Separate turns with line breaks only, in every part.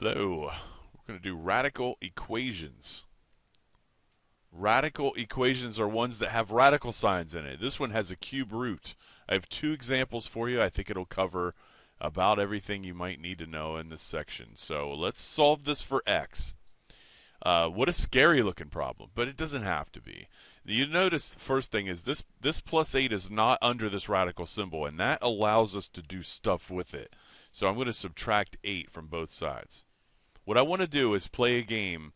Hello. We're going to do radical equations. Radical equations are ones that have radical signs in it. This one has a cube root. I have two examples for you. I think it'll cover about everything you might need to know in this section. So let's solve this for x. What a scary looking problem, but it doesn't have to be. You notice the first thing is this plus 8 is not under this radical symbol, and that allows us to do stuff with it. So I'm going to subtract 8 from both sides. What I want to do is play a game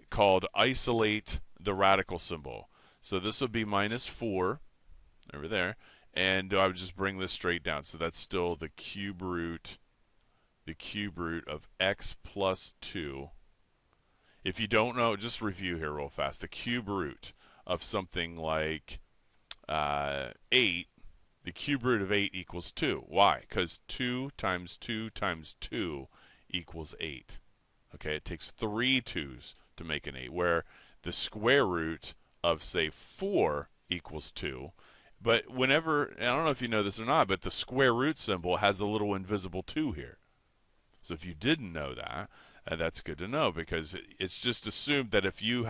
called isolate the radical symbol. So this would be minus 4 over there, and I would just bring this straight down. So that's still the cube root of x plus 2. If you don't know, just review here real fast. The cube root of something like 8, the cube root of 8 equals 2. Why? Because 2 times 2 times 2 equals 8. Okay, it takes 3 2's to make an 8, where the square root of, say, 4 equals 2. But whenever, I don't know if you know this or not, but the square root symbol has a little invisible 2 here. So if you didn't know that, that's good to know, because it's just assumed that if you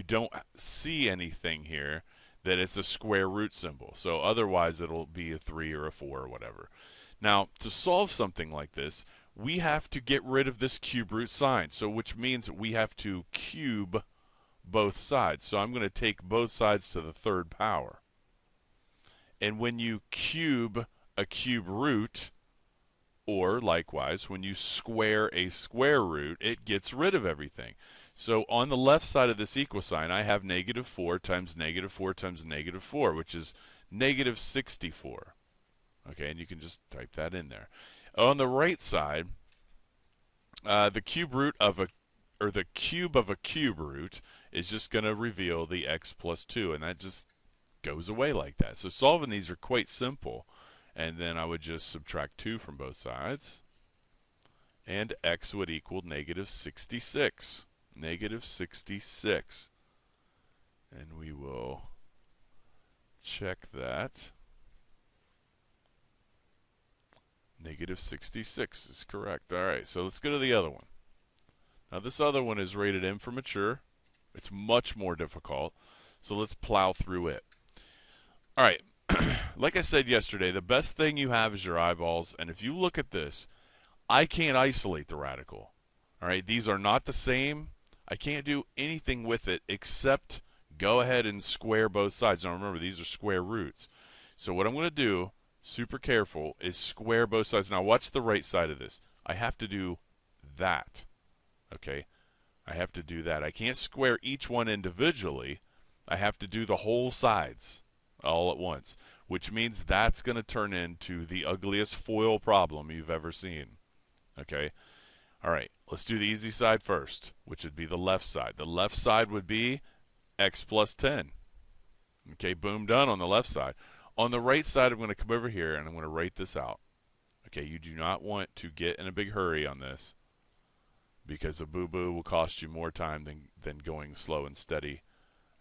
don't see anything here, that it's a square root symbol. So otherwise it'll be a 3 or a 4 or whatever. Now, to solve something like this, we have to get rid of this cube root sign, so which means we have to cube both sides. So I'm going to take both sides to the third power. And when you cube a cube root, or likewise, when you square a square root, it gets rid of everything. So on the left side of this equal sign, I have negative 4 times negative 4 times negative 4, which is negative 64. Okay, and you can just type that in there. On the right side, the cube of a cube root is just going to reveal the x plus 2, and that just goes away like that. So solving these are quite simple. And then I would just subtract 2 from both sides, and x would equal negative 66. Negative 66. And we will check that. Negative 66 is correct. All right, so let's go to the other one. Now this other one is rated M for mature. It's much more difficult, so let's plow through it. All right. Like I said yesterday, the best thing you have is your eyeballs, and if you look at this, I can't isolate the radical. All right, these are not the same. I can't do anything with it except go ahead and square both sides. Now remember, these are square roots. So what I'm going to do, super careful, is square both sides. Now watch the right side of this. I have to do that. Okay, I have to do that. I can't square each one individually. I have to do the whole sides all at once, which means that's going to turn into the ugliest FOIL problem you've ever seen. Okay? All right, let's do the easy side first, which would be the left side. The left side would be x plus 10. Okay, boom, done on the left side. On the right side, I'm going to come over here and I'm going to write this out. Okay, you do not want to get in a big hurry on this, because a boo-boo will cost you more time than going slow and steady.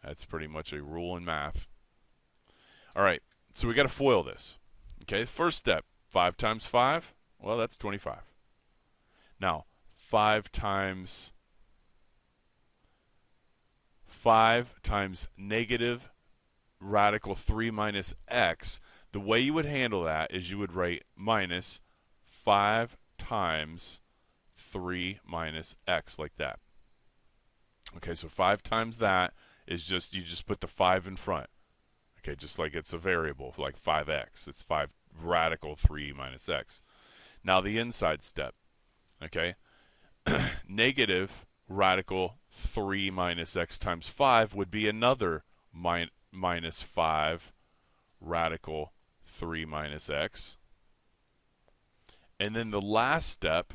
That's pretty much a rule in math. All right, so we got to FOIL this. Okay, first step, 5 times 5, well, that's 25. Now, 5 times negative radical 3 minus x, the way you would handle that is you would write minus 5 times 3 minus x, like that. Okay, so 5 times that is just, you just put the 5 in front. Okay, just like it's a variable, like 5x. It's 5 radical 3 minus x. Now the inside step, okay? Negative radical 3 minus x times 5 would be another minus 5 radical 3 minus x. And then the last step,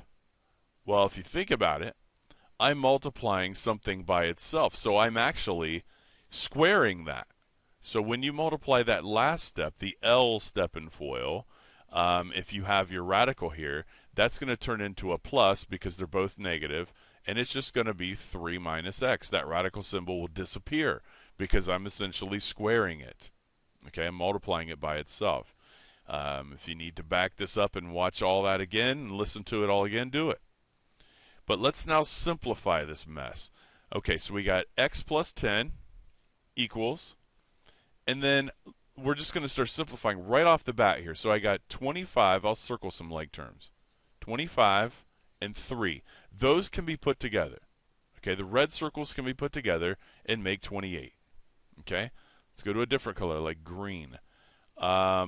well, if you think about it, I'm multiplying something by itself. So I'm actually squaring that. So when you multiply that last step, the L step in FOIL, if you have your radical here, that's going to turn into a plus because they're both negative, and it's just going to be 3 minus x. That radical symbol will disappear because I'm essentially squaring it. Okay, I'm multiplying it by itself. If you need to back this up and watch all that again and listen to it all again, do it. But let's now simplify this mess. Okay, so we got x plus 10 equals, and then we're just going to start simplifying right off the bat here. So I got 25, I'll circle some like terms. 25 and 3. Those can be put together. Okay, the red circles can be put together and make 28. Okay, let's go to a different color like green. I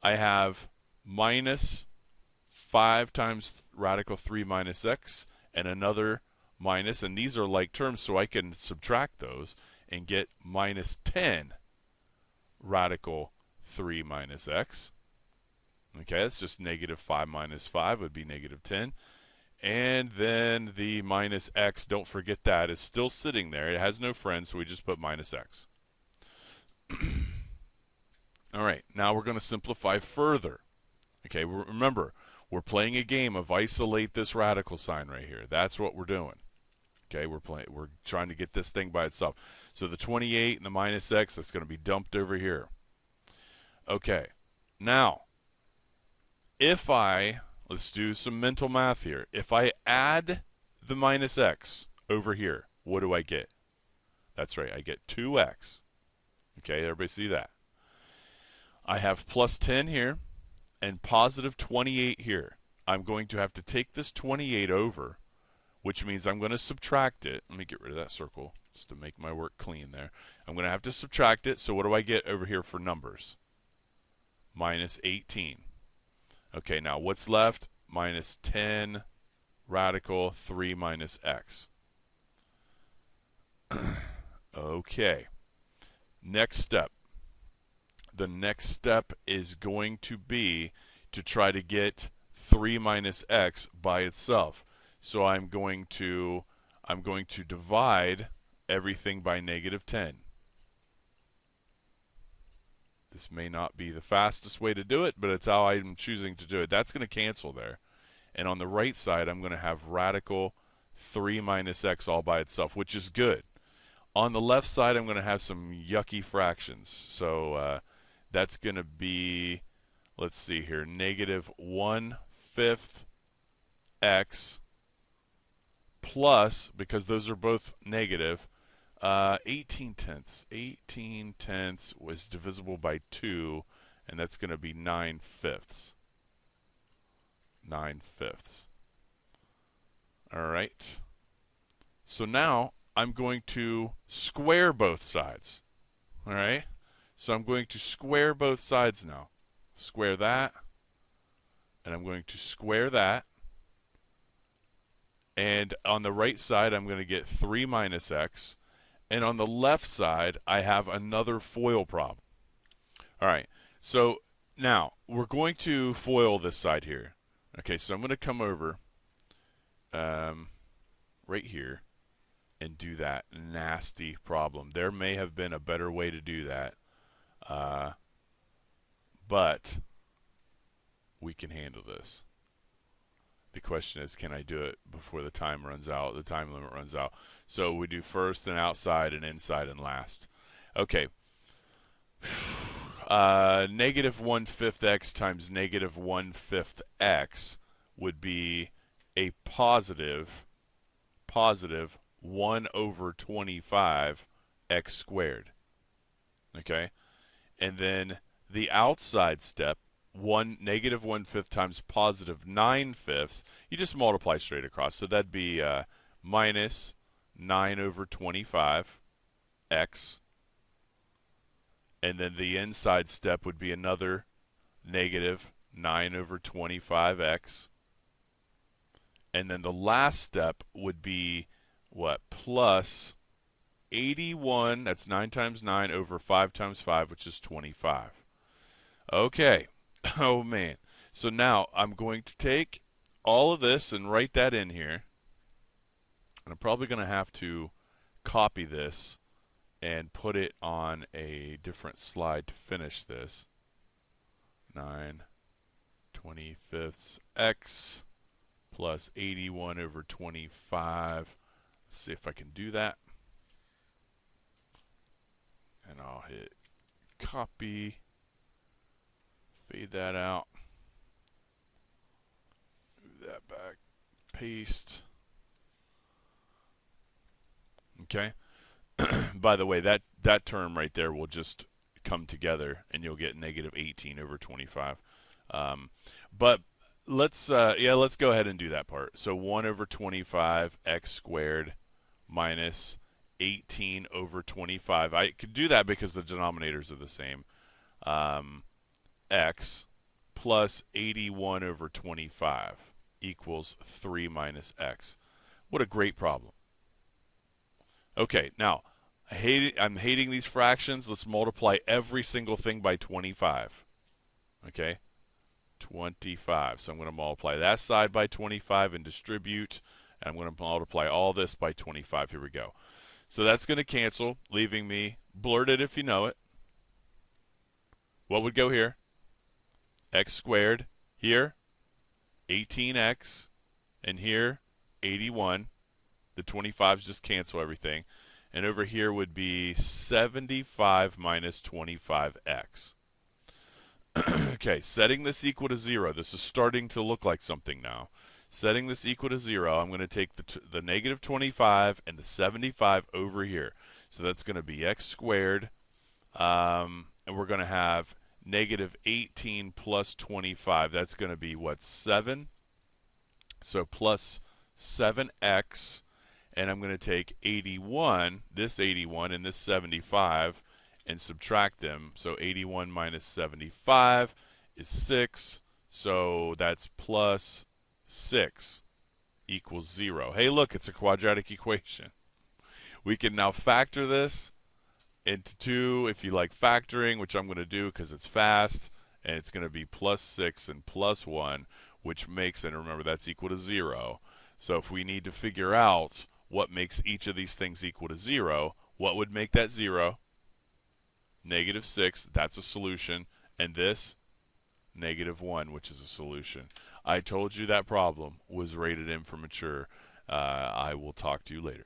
have minus 5 times radical 3 minus x and another minus, and these are like terms, so I can subtract those and get minus 10 radical 3 minus x. Okay, that's just negative 5 minus 5 would be negative 10. And then the minus x, don't forget that, is still sitting there. It has no friend, so we just put minus x. All right, now we're going to simplify further. Okay, remember, we're playing a game of isolate this radical sign right here. That's what we're doing. Okay, we're trying to get this thing by itself. So the 28 and the minus x, that's going to be dumped over here. Okay, now, let's do some mental math here. If I add the minus x over here, what do I get? That's right, I get 2x. Okay, everybody see that? I have plus 10 here and positive 28 here. I'm going to have to take this 28 over, which means I'm going to subtract it. Let me get rid of that circle just to make my work clean there. I'm going to have to subtract it, so what do I get over here for numbers? Minus 18. Okay, now what's left? Minus 10 radical 3 minus x. Okay. Next step. The next step is going to be to try to get 3 minus x by itself. So I'm going to divide everything by negative 10. This may not be the fastest way to do it, but it's how I'm choosing to do it. That's going to cancel there. And on the right side, I'm going to have radical 3 minus x all by itself, which is good. On the left side, I'm going to have some yucky fractions. So that's going to be, let's see here, negative 1/5 x plus, because those are both negative, 18 tenths. 18 tenths was divisible by 2, and that's going to be 9/5. 9/5. All right. So now I'm going to square both sides. All right. So I'm going to square both sides now. Square that, and I'm going to square that. And on the right side, I'm going to get 3 minus x. And on the left side, I have another FOIL problem. All right, so now we're going to FOIL this side here. Okay, so I'm going to come over right here and do that nasty problem. There may have been a better way to do that, but we can handle this. The question is, can I do it before the time runs out, the time limit runs out? So we do first and outside and inside and last. Okay. Negative 1/5 x times negative 1/5 x would be a positive 1/25 x squared. Okay? And then the outside step, negative 1/5 times positive 9/5, you just multiply straight across. So that'd be minus 9/25 x. And then the inside step would be another negative 9/25 x. And then the last step would be what? Plus 81, that's 9 times 9 over 5 times 5, which is 25. Okay. Oh, man. So now I'm going to take all of this and write that in here. And I'm probably going to have to copy this and put it on a different slide to finish this. 9/25 x plus 81/25. Let's see if I can do that. And I'll hit copy. Fade that out. Move that back. Paste. Okay. By the way, that term right there will just come together, and you'll get negative 18 over 25. But let's go ahead and do that part. So 1 over 25 x squared minus 18 over 25. I could do that because the denominators are the same. X plus 81 over 25 equals 3 minus x. What a great problem. Okay, now I'm hating these fractions. Let's multiply every single thing by 25. Okay, 25. So I'm going to multiply that side by 25 and distribute. And I'm going to multiply all this by 25. Here we go. So that's going to cancel, leaving me, blurt it if you know it. What would go here? X squared here, 18x, and here, 81. The 25s just cancel everything. And over here would be 75 minus 25x. Okay, setting this equal to 0. This is starting to look like something now. Setting this equal to 0, I'm going to take the negative 25 and the 75 over here. So that's going to be x squared. And we're going to have negative 18 plus 25. That's going to be, what, 7? So plus 7x. And I'm going to take 81, this 81 and this 75, and subtract them. So 81 minus 75 is 6. So that's plus 6 equals 0. Hey, look, it's a quadratic equation. We can now factor this into 2 if you like factoring, which I'm going to do because it's fast. And it's going to be plus 6 and plus 1, which makes, and remember, that's equal to 0. So if we need to figure out what makes each of these things equal to 0, what would make that 0? Negative 6, that's a solution. And this, negative 1, which is a solution. I told you that problem was rated M for mature. I will talk to you later.